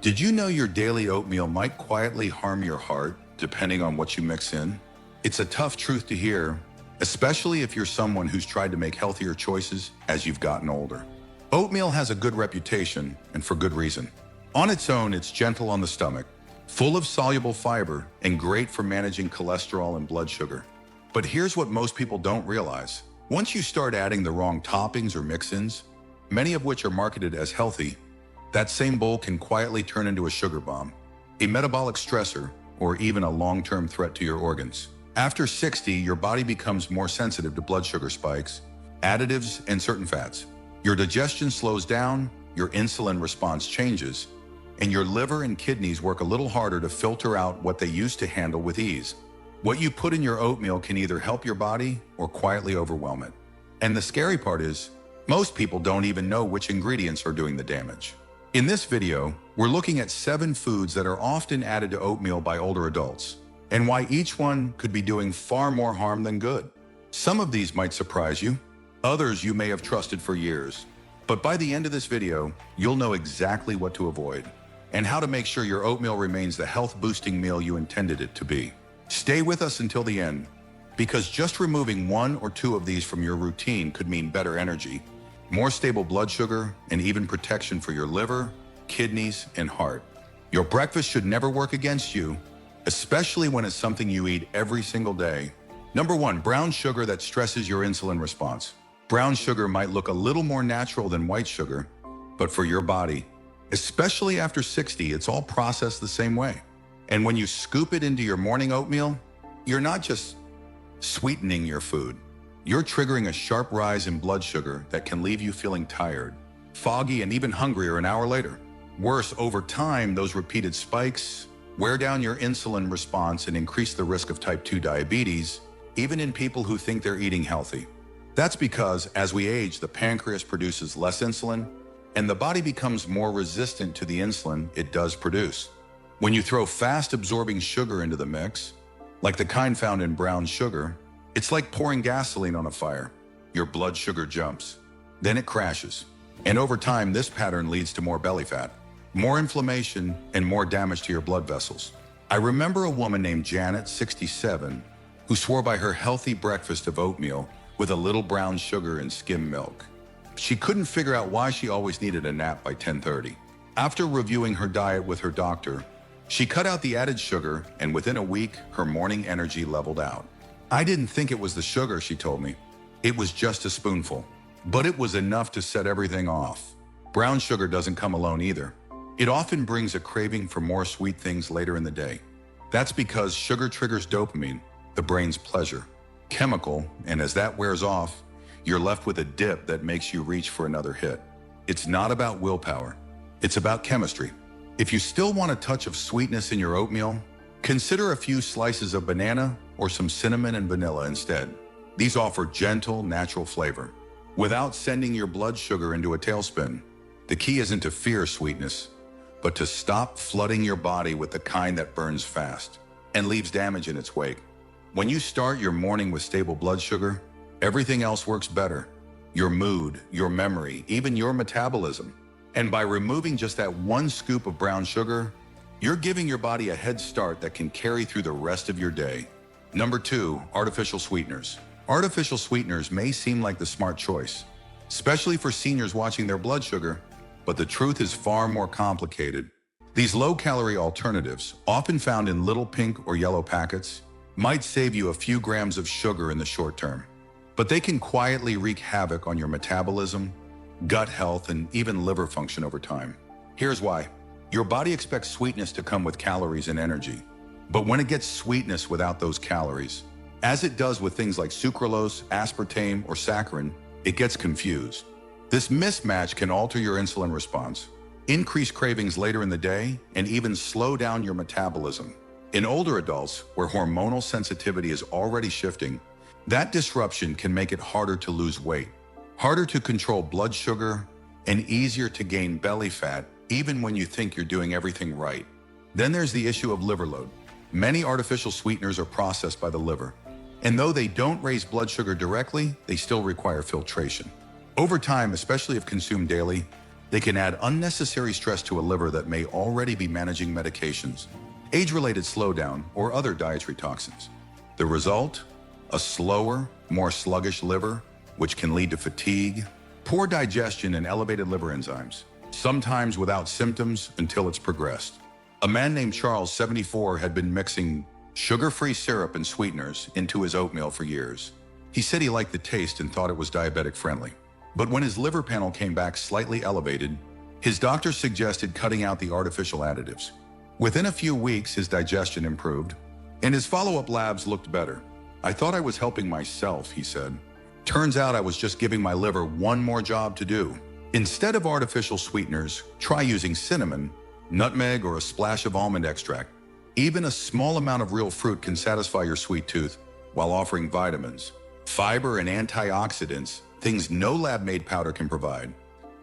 Did you know your daily oatmeal might quietly harm your heart depending on what you mix in? It's a tough truth to hear, especially if you're someone who's tried to make healthier choices as you've gotten older. Oatmeal has a good reputation, and for good reason. On its own, it's gentle on the stomach, full of soluble fiber, and great for managing cholesterol and blood sugar. But here's what most people don't realize. Once you start adding the wrong toppings or mix-ins, many of which are marketed as healthy, that same bowl can quietly turn into a sugar bomb, a metabolic stressor, or even a long-term threat to your organs. After 60, your body becomes more sensitive to blood sugar spikes, additives, and certain fats. Your digestion slows down, your insulin response changes, and your liver and kidneys work a little harder to filter out what they used to handle with ease. What you put in your oatmeal can either help your body or quietly overwhelm it. And the scary part is, most people don't even know which ingredients are doing the damage. In this video, we're looking at 7 foods that are often added to oatmeal by older adults, and why each one could be doing far more harm than good. Some of these might surprise you, others you may have trusted for years. But by the end of this video, you'll know exactly what to avoid, and how to make sure your oatmeal remains the health-boosting meal you intended it to be. Stay with us until the end, because just removing 1 or 2 of these from your routine could mean better energy, more stable blood sugar, and even protection for your liver, kidneys, and heart. Your breakfast should never work against you, especially when it's something you eat every single day. Number 1, brown sugar that stresses your insulin response. Brown sugar might look a little more natural than white sugar, but for your body, especially after 60, it's all processed the same way. And when you scoop it into your morning oatmeal, you're not just sweetening your food. You're triggering a sharp rise in blood sugar that can leave you feeling tired, foggy, and even hungrier an hour later. Worse, over time, those repeated spikes wear down your insulin response and increase the risk of type 2 diabetes, even in people who think they're eating healthy. That's because as we age, the pancreas produces less insulin, and the body becomes more resistant to the insulin it does produce. When you throw fast-absorbing sugar into the mix, like the kind found in brown sugar, it's like pouring gasoline on a fire. Your blood sugar jumps, then it crashes. And over time, this pattern leads to more belly fat, more inflammation, and more damage to your blood vessels. I remember a woman named Janet, 67, who swore by her healthy breakfast of oatmeal with a little brown sugar and skim milk. She couldn't figure out why she always needed a nap by 10:30. After reviewing her diet with her doctor, she cut out the added sugar, and within a week, her morning energy leveled out. I didn't think it was the sugar, she told me. It was just a spoonful, but it was enough to set everything off. Brown sugar doesn't come alone either. It often brings a craving for more sweet things later in the day. That's because sugar triggers dopamine, the brain's pleasure chemical, and as that wears off, you're left with a dip that makes you reach for another hit. It's not about willpower, it's about chemistry. If you still want a touch of sweetness in your oatmeal, consider a few slices of banana or some cinnamon and vanilla instead. These offer gentle, natural flavor, without sending your blood sugar into a tailspin. The key isn't to fear sweetness, but to stop flooding your body with the kind that burns fast and leaves damage in its wake. When you start your morning with stable blood sugar, everything else works better. Your mood, your memory, even your metabolism. And by removing just that 1 scoop of brown sugar, you're giving your body a head start that can carry through the rest of your day. Number 2, artificial sweeteners. Artificial sweeteners may seem like the smart choice, especially for seniors watching their blood sugar, but the truth is far more complicated. These low-calorie alternatives, often found in little pink or yellow packets, might save you a few grams of sugar in the short term, but they can quietly wreak havoc on your metabolism, gut health, and even liver function over time. Here's why. Your body expects sweetness to come with calories and energy. But when it gets sweetness without those calories, as it does with things like sucralose, aspartame, or saccharin, it gets confused. This mismatch can alter your insulin response, increase cravings later in the day, and even slow down your metabolism. In older adults, where hormonal sensitivity is already shifting, that disruption can make it harder to lose weight, harder to control blood sugar, and easier to gain belly fat, even when you think you're doing everything right. Then there's the issue of liver load. Many artificial sweeteners are processed by the liver, and though they don't raise blood sugar directly, they still require filtration. Over time, especially if consumed daily, They can add unnecessary stress to a liver that may already be managing medications, age-related slowdown, or other dietary toxins. The result? A slower, more sluggish liver, which can lead to fatigue, poor digestion, and elevated liver enzymes, sometimes without symptoms until it's progressed. A man named Charles, 74, had been mixing sugar-free syrup and sweeteners into his oatmeal for years. He said he liked the taste and thought it was diabetic-friendly. But when his liver panel came back slightly elevated, his doctor suggested cutting out the artificial additives. Within a few weeks, his digestion improved, and his follow-up labs looked better. "I thought I was helping myself," he said. "Turns out I was just giving my liver one more job to do." Instead of artificial sweeteners, try using cinnamon, nutmeg, or a splash of almond extract. Even a small amount of real fruit can satisfy your sweet tooth while offering vitamins, fiber, and antioxidants, things no lab-made powder can provide.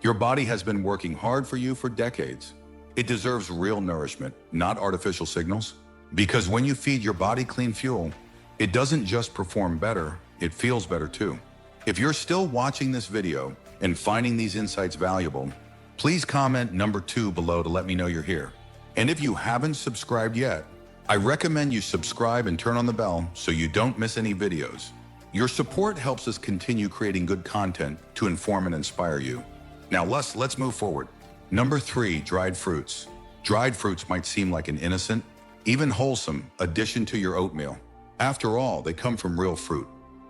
Your body has been working hard for you for decades. It deserves real nourishment, not artificial signals. Because when you feed your body clean fuel, it doesn't just perform better, it feels better too. If you're still watching this video and finding these insights valuable, please comment number 2 below to let me know you're here. And if you haven't subscribed yet, I recommend you subscribe and turn on the bell so you don't miss any videos. Your support helps us continue creating good content to inform and inspire you. Now let's move forward. Number 3, dried fruits. Dried fruits might seem like an innocent, even wholesome addition to your oatmeal. After all, they come from real fruit.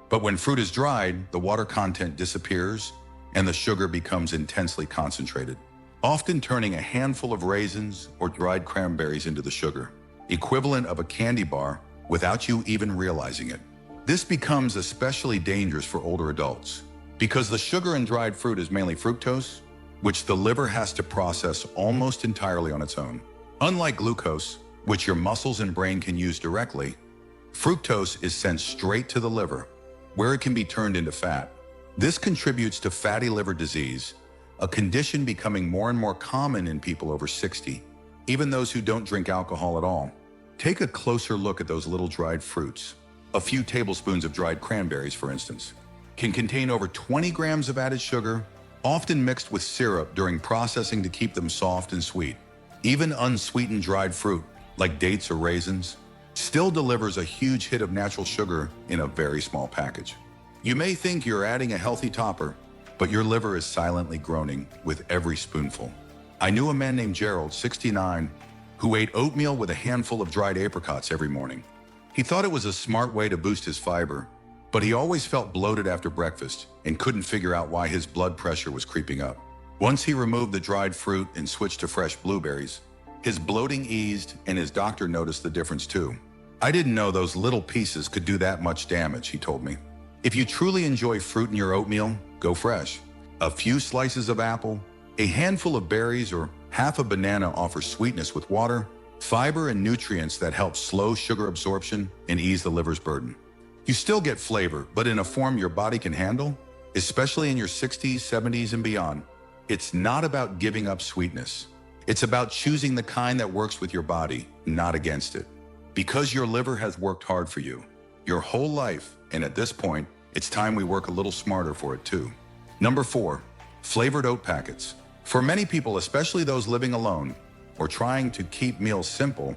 But when fruit is dried, the water content disappears and the sugar becomes intensely concentrated, often turning a handful of raisins or dried cranberries into the sugar, equivalent of a candy bar, without you even realizing it. This becomes especially dangerous for older adults because the sugar in dried fruit is mainly fructose, which the liver has to process almost entirely on its own. Unlike glucose, which your muscles and brain can use directly, fructose is sent straight to the liver, where it can be turned into fat. This contributes to fatty liver disease, a condition becoming more and more common in people over 60, even those who don't drink alcohol at all. Take a closer look at those little dried fruits. A few tablespoons of dried cranberries, for instance, can contain over 20 grams of added sugar, often mixed with syrup during processing to keep them soft and sweet. Even unsweetened dried fruit, like dates or raisins, still delivers a huge hit of natural sugar in a very small package. You may think you're adding a healthy topper, but your liver is silently groaning with every spoonful. I knew a man named Gerald, 69, who ate oatmeal with a handful of dried apricots every morning. He thought it was a smart way to boost his fiber, but he always felt bloated after breakfast and couldn't figure out why his blood pressure was creeping up. Once he removed the dried fruit and switched to fresh blueberries, his bloating eased and his doctor noticed the difference too. "I didn't know those little pieces could do that much damage," he told me. If you truly enjoy fruit in your oatmeal, go fresh. A few slices of apple, a handful of berries, or half a banana offer sweetness with water, fiber, and nutrients that help slow sugar absorption and ease the liver's burden. You still get flavor, but in a form your body can handle, especially in your 60s, 70s, and beyond. It's not about giving up sweetness. It's about choosing the kind that works with your body, not against it. Because your liver has worked hard for you your whole life, and at this point, it's time we work a little smarter for it too. Number 4, flavored oat packets. For many people, especially those living alone or trying to keep meals simple,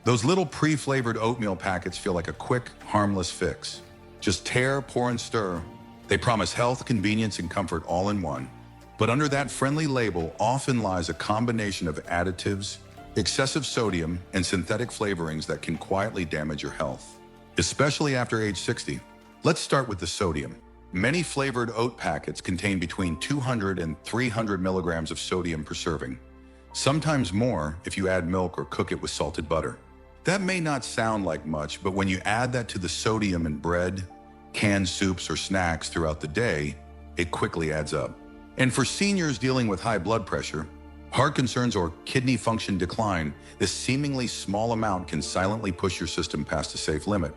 those little pre-flavored oatmeal packets feel like a quick, harmless fix. Just tear, pour, and stir. They promise health, convenience, and comfort all in one. But under that friendly label often lies a combination of additives, excessive sodium, and synthetic flavorings that can quietly damage your health, especially after age 60. Let's start with the sodium. Many flavored oat packets contain between 200 and 300 milligrams of sodium per serving, sometimes more if you add milk or cook it with salted butter. That may not sound like much, but when you add that to the sodium in bread, canned soups, or snacks throughout the day, it quickly adds up. And for seniors dealing with high blood pressure, heart concerns, or kidney function decline, this seemingly small amount can silently push your system past a safe limit.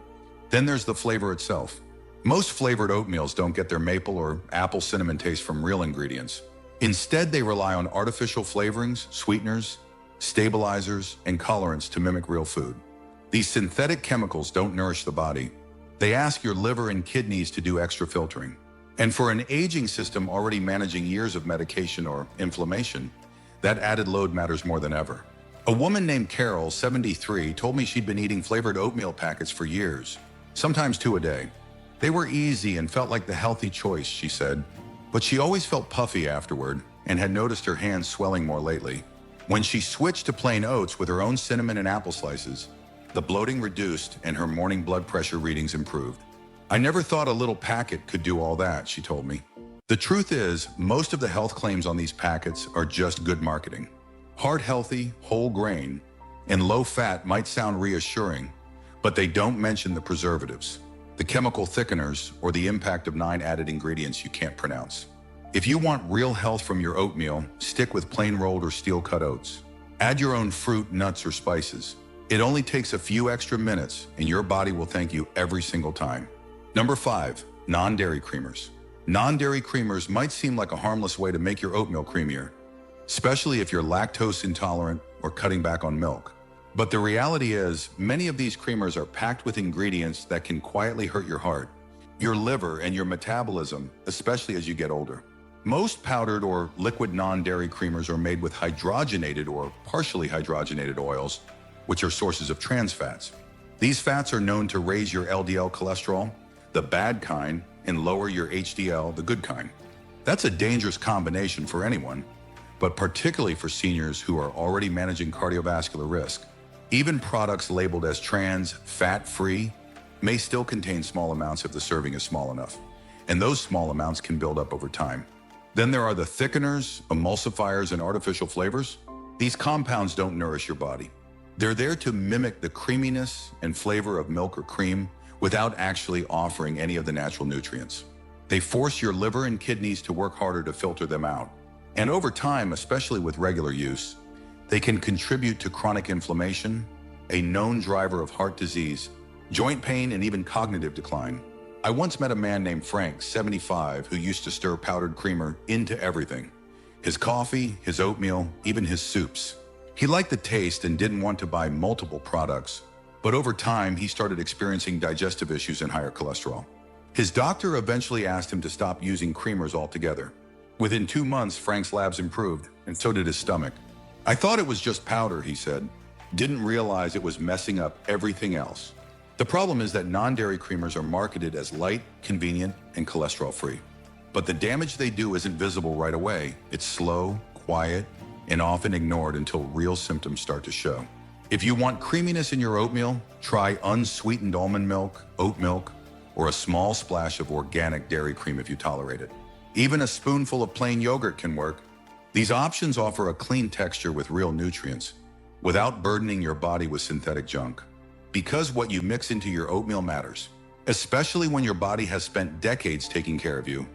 Then there's the flavor itself. Most flavored oatmeals don't get their maple or apple cinnamon taste from real ingredients. Instead, they rely on artificial flavorings, sweeteners, stabilizers, and colorants to mimic real food. These synthetic chemicals don't nourish the body. They ask your liver and kidneys to do extra filtering. And for an aging system already managing years of medication or inflammation, that added load matters more than ever. A woman named Carol, 73, told me she'd been eating flavored oatmeal packets for years, sometimes 2 a day. They were easy and felt like the healthy choice, she said, but she always felt puffy afterward and had noticed her hands swelling more lately. When she switched to plain oats with her own cinnamon and apple slices, the bloating reduced and her morning blood pressure readings improved. I never thought a little packet could do all that, she told me. The truth is, most of the health claims on these packets are just good marketing. Heart-healthy, whole grain, and low fat might sound reassuring, but they don't mention the preservatives, the chemical thickeners, or the impact of 9 added ingredients you can't pronounce. If you want real health from your oatmeal, stick with plain rolled or steel-cut oats. Add your own fruit, nuts, or spices. It only takes a few extra minutes, and your body will thank you every single time. Number 5, non-dairy creamers. Non-dairy creamers might seem like a harmless way to make your oatmeal creamier, especially if you're lactose intolerant or cutting back on milk. But the reality is, many of these creamers are packed with ingredients that can quietly hurt your heart, your liver, and your metabolism, especially as you get older. Most powdered or liquid non-dairy creamers are made with hydrogenated or partially hydrogenated oils, which are sources of trans fats. These fats are known to raise your LDL cholesterol, the bad kind, and lower your HDL, the good kind. That's a dangerous combination for anyone, but particularly for seniors who are already managing cardiovascular risk. Even products labeled as trans, fat-free, may still contain small amounts if the serving is small enough, and those small amounts can build up over time. Then there are the thickeners, emulsifiers, and artificial flavors. These compounds don't nourish your body. They're there to mimic the creaminess and flavor of milk or cream without actually offering any of the natural nutrients. They force your liver and kidneys to work harder to filter them out. And over time, especially with regular use, they can contribute to chronic inflammation, a known driver of heart disease, joint pain, and even cognitive decline. I once met a man named Frank, 75, who used to stir powdered creamer into everything. His coffee, his oatmeal, even his soups. He liked the taste and didn't want to buy multiple products, but over time he started experiencing digestive issues and higher cholesterol. His doctor eventually asked him to stop using creamers altogether. Within 2 months, Frank's labs improved, and so did his stomach. I thought it was just powder, he said. Didn't realize it was messing up everything else. The problem is that non-dairy creamers are marketed as light, convenient, and cholesterol-free. But the damage they do isn't visible right away. It's slow, quiet, and often ignored until real symptoms start to show. If you want creaminess in your oatmeal, try unsweetened almond milk, oat milk, or a small splash of organic dairy cream if you tolerate it. Even a spoonful of plain yogurt can work. These options offer a clean texture with real nutrients, without burdening your body with synthetic junk. Because what you mix into your oatmeal matters, especially when your body has spent decades taking care of you.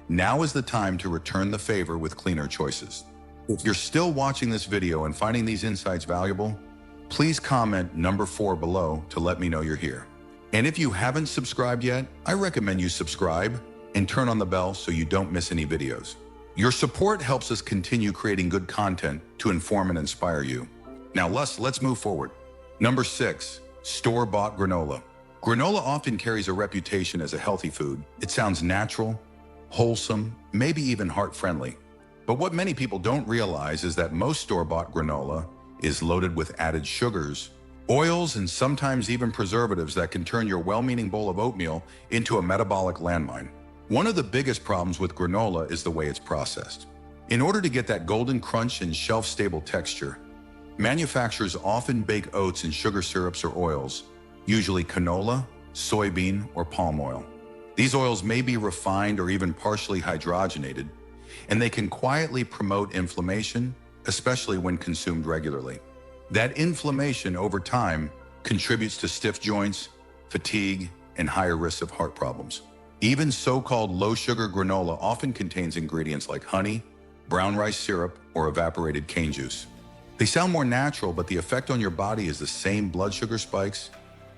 Now is the time to return the favor with cleaner choices. If you're still watching this video and finding these insights valuable, please comment number 4 below to let me know you're here. And if you haven't subscribed yet, I recommend you subscribe and turn on the bell so you don't miss any videos. Your support helps us continue creating good content to inform and inspire you. Now let's move forward. Number 6, store-bought granola. Granola often carries a reputation as a healthy food. It sounds natural, wholesome, maybe even heart-friendly. But what many people don't realize is that most store-bought granola is loaded with added sugars, oils, and sometimes even preservatives that can turn your well-meaning bowl of oatmeal into a metabolic landmine. One of the biggest problems with granola is the way it's processed. In order to get that golden crunch and shelf-stable texture, manufacturers often bake oats in sugar syrups or oils, usually canola, soybean, or palm oil. These oils may be refined or even partially hydrogenated, and they can quietly promote inflammation, especially when consumed regularly. That inflammation over time contributes to stiff joints, fatigue, and higher risks of heart problems. Even so-called low-sugar granola often contains ingredients like honey, brown rice syrup, or evaporated cane juice. They sound more natural, but the effect on your body is the same: blood sugar spikes,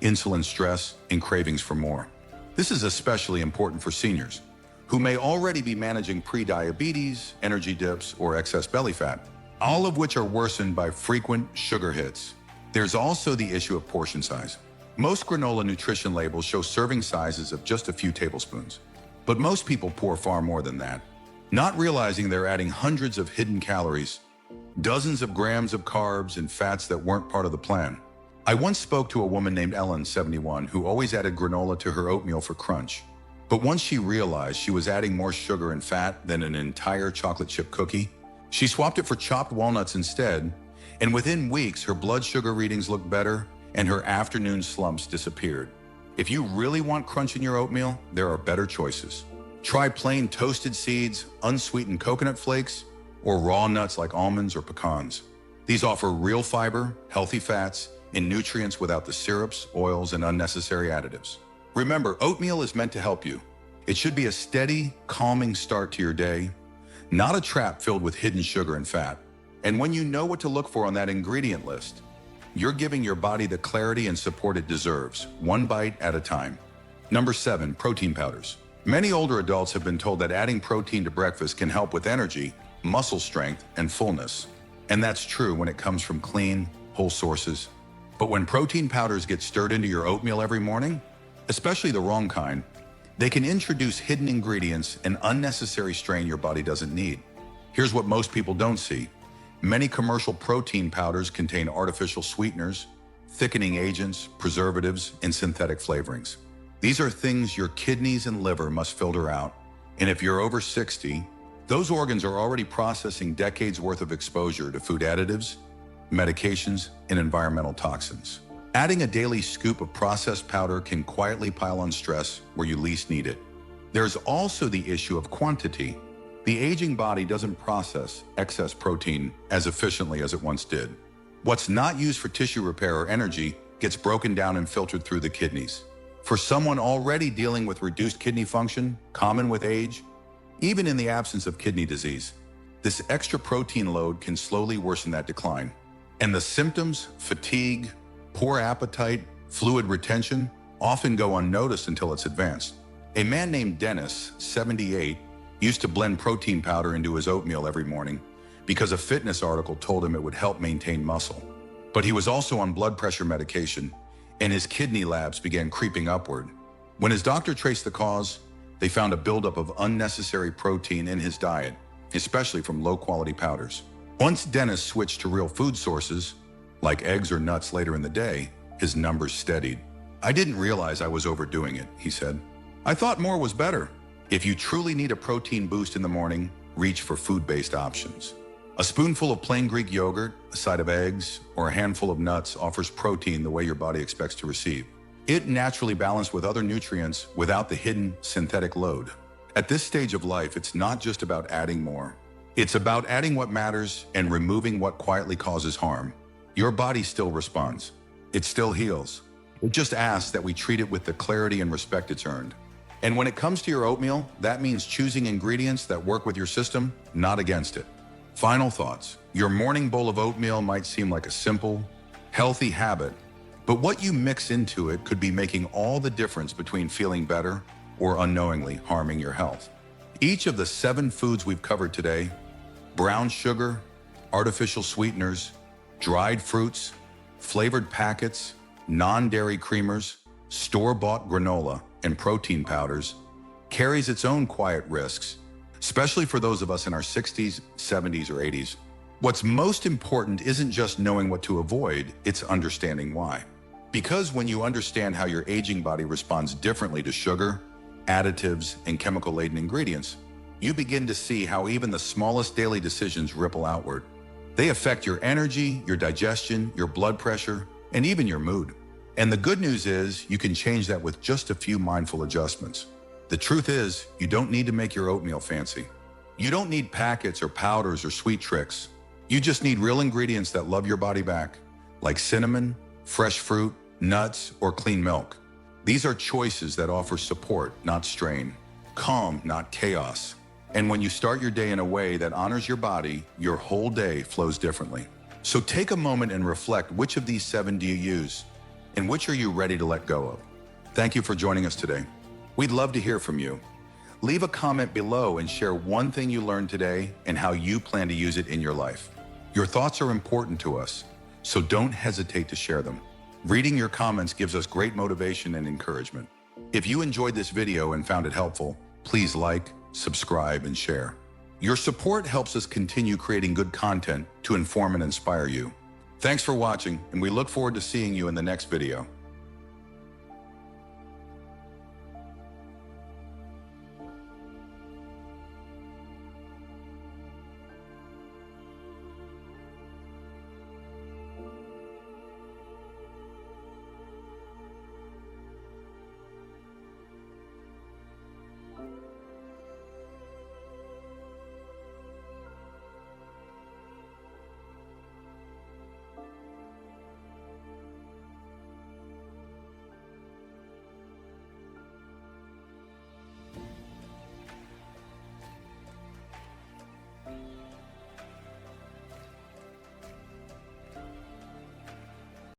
insulin stress, and cravings for more. This is especially important for seniors who may already be managing pre-diabetes, energy dips, or excess belly fat, all of which are worsened by frequent sugar hits. There's also the issue of portion size. Most granola nutrition labels show serving sizes of just a few tablespoons. But most people pour far more than that, not realizing they're adding hundreds of hidden calories, dozens of grams of carbs and fats that weren't part of the plan. I once spoke to a woman named Ellen, 71, who always added granola to her oatmeal for crunch. But once she realized she was adding more sugar and fat than an entire chocolate chip cookie, she swapped it for chopped walnuts instead, and within weeks, her blood sugar readings looked better and her afternoon slumps disappeared. If you really want crunch in your oatmeal, there are better choices. Try plain toasted seeds, unsweetened coconut flakes, or raw nuts like almonds or pecans. These offer real fiber, healthy fats, and nutrients without the syrups, oils, and unnecessary additives. Remember, oatmeal is meant to help you. It should be a steady, calming start to your day, not a trap filled with hidden sugar and fat. And when you know what to look for on that ingredient list, you're giving your body the clarity and support it deserves, one bite at a time. Number 7, protein powders. Many older adults have been told that adding protein to breakfast can help with energy, muscle strength, and fullness. And that's true when it comes from clean, whole sources. But when protein powders get stirred into your oatmeal every morning, especially the wrong kind, they can introduce hidden ingredients and unnecessary strain your body doesn't need. Here's what most people don't see. Many commercial protein powders contain artificial sweeteners, thickening agents, preservatives, and synthetic flavorings. These are things your kidneys and liver must filter out. And if you're over 60, those organs are already processing decades worth of exposure to food additives, medications, and environmental toxins. Adding a daily scoop of processed powder can quietly pile on stress where you least need it. There's also the issue of quantity. The aging body doesn't process excess protein as efficiently as it once did. What's not used for tissue repair or energy gets broken down and filtered through the kidneys. For someone already dealing with reduced kidney function, common with age, even in the absence of kidney disease, this extra protein load can slowly worsen that decline. And the symptoms, fatigue, poor appetite, fluid retention, often go unnoticed until it's advanced. A man named Dennis, 78, used to blend protein powder into his oatmeal every morning because a fitness article told him it would help maintain muscle. But he was also on blood pressure medication, and his kidney labs began creeping upward. When his doctor traced the cause, they found a buildup of unnecessary protein in his diet, especially from low-quality powders. Once Dennis switched to real food sources, like eggs or nuts later in the day, his numbers steadied. "I didn't realize I was overdoing it," he said. "I thought more was better." If you truly need a protein boost in the morning, reach for food-based options. A spoonful of plain Greek yogurt, a side of eggs, or a handful of nuts offers protein the way your body expects to receive. It naturally balanced with other nutrients without the hidden synthetic load. At this stage of life, it's not just about adding more. It's about adding what matters and removing what quietly causes harm. Your body still responds. It still heals. It just asks that we treat it with the clarity and respect it's earned. And when it comes to your oatmeal, that means choosing ingredients that work with your system, not against it. Final thoughts. Your morning bowl of oatmeal might seem like a simple, healthy habit, but what you mix into it could be making all the difference between feeling better or unknowingly harming your health. Each of the 7 foods we've covered today, brown sugar, artificial sweeteners, dried fruits, flavored packets, non-dairy creamers, store-bought granola, and protein powders, carries its own quiet risks, especially for those of us in our 60s, 70s, or 80s. What's most important isn't just knowing what to avoid, it's understanding why. Because when you understand how your aging body responds differently to sugar, additives, and chemical-laden ingredients, you begin to see how even the smallest daily decisions ripple outward. They affect your energy, your digestion, your blood pressure, and even your mood. And the good news is you can change that with just a few mindful adjustments. The truth is, you don't need to make your oatmeal fancy. You don't need packets or powders or sweet tricks. You just need real ingredients that love your body back, like cinnamon, fresh fruit, nuts, or clean milk. These are choices that offer support, not strain, calm, not chaos. And when you start your day in a way that honors your body, your whole day flows differently. So take a moment and reflect, which of these 7 do you use? And which are you ready to let go of? Thank you for joining us today. We'd love to hear from you. Leave a comment below and share one thing you learned today and how you plan to use it in your life. Your thoughts are important to us, so don't hesitate to share them. Reading your comments gives us great motivation and encouragement. If you enjoyed this video and found it helpful, Please like, subscribe, and share. Your support helps us continue creating good content to inform and inspire you. Thanks for watching, and we look forward to seeing you in the next video.